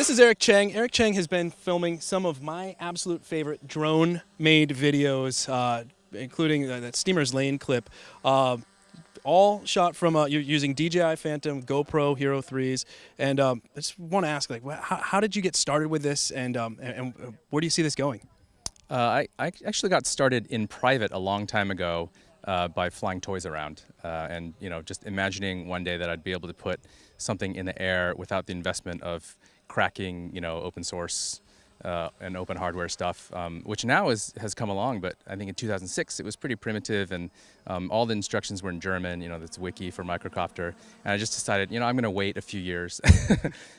This is Eric Cheng. Eric Cheng has been filming some of my absolute favorite drone-made videos, including that Steamer's Lane clip, all shot from using DJI Phantom, GoPro Hero 3s. And I just want to ask, like, how did you get started with this, and where do you see this going? I actually got started in private a long time ago by flying toys around, and just imagining one day that I'd be able to put something in the air without the investment of cracking open source and open hardware stuff, which now has come along. But I think in 2006 it was pretty primitive, and all the instructions were in German. That's wiki for microcopter, and I just decided I'm going to wait a few years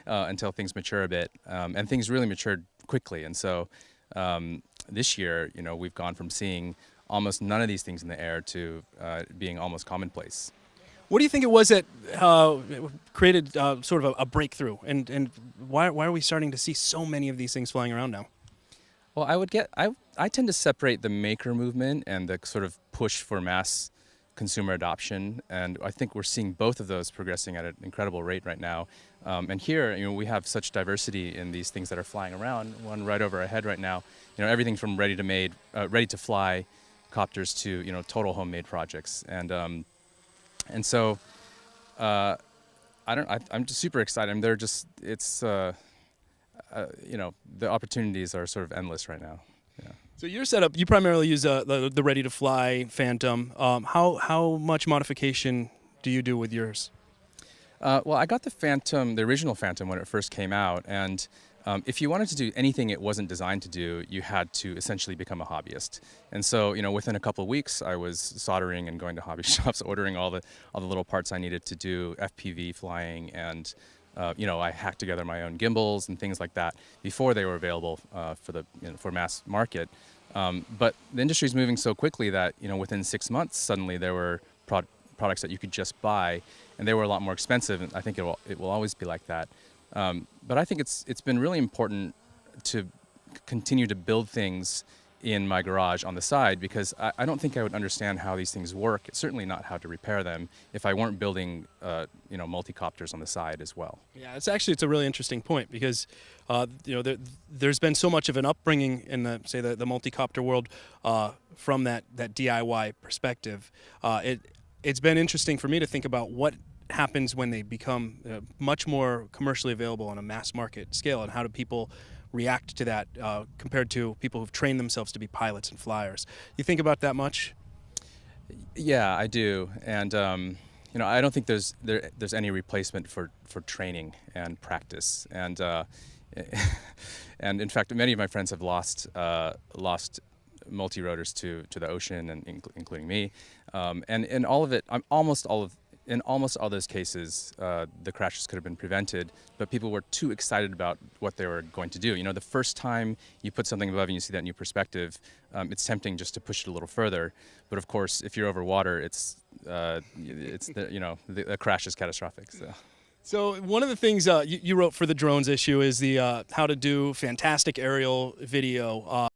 until things mature a bit, and things really matured quickly. And so this year, we've gone from seeing almost none of these things in the air to being almost commonplace. What do you think it was that created sort of a breakthrough, and why are we starting to see so many of these things flying around now? Well, I tend to separate the maker movement and the sort of push for mass consumer adoption, and I think we're seeing both of those progressing at an incredible rate right now. And here, we have such diversity in these things that are flying around. One right over our head right now, everything from ready to fly copters to total homemade projects, and so I'm just super excited. I mean, the opportunities are sort of endless right now. Yeah. So your setup, you primarily use the ready to fly Phantom. How much modification do you do with yours? Well, I got the original Phantom when it first came out, and if you wanted to do anything it wasn't designed to do, you had to essentially become a hobbyist. And so, within a couple of weeks, I was soldering and going to hobby shops, ordering all the little parts I needed to do FPV flying, and I hacked together my own gimbals and things like that before they were available for mass market. But the industry is moving so quickly that within 6 months, suddenly there were products that you could just buy, and they were a lot more expensive. And I think it will always be like that. But I think it's been really important to continue to build things in my garage on the side, because I don't think I would understand how these things work, certainly not how to repair them, if I weren't building multi-copters on the side as well. Yeah, it's a really interesting point, because there's been so much of an upbringing in the multi-copter world from that DIY perspective. It's been interesting for me to think about what happens when they become much more commercially available on a mass market scale, and how do people react to that compared to people who've trained themselves to be pilots and flyers. You think about that much? Yeah, I do, and I don't think there's any replacement for training and practice, and and in fact, many of my friends have lost multi-rotors to the ocean, and including me, and in almost all those cases, the crashes could have been prevented, but people were too excited about what they were going to do. The first time you put something above and you see that new perspective, it's tempting just to push it a little further. But of course, if you're over water, the crash is catastrophic. So one of the things you wrote for the drones issue is the how to do fantastic aerial video.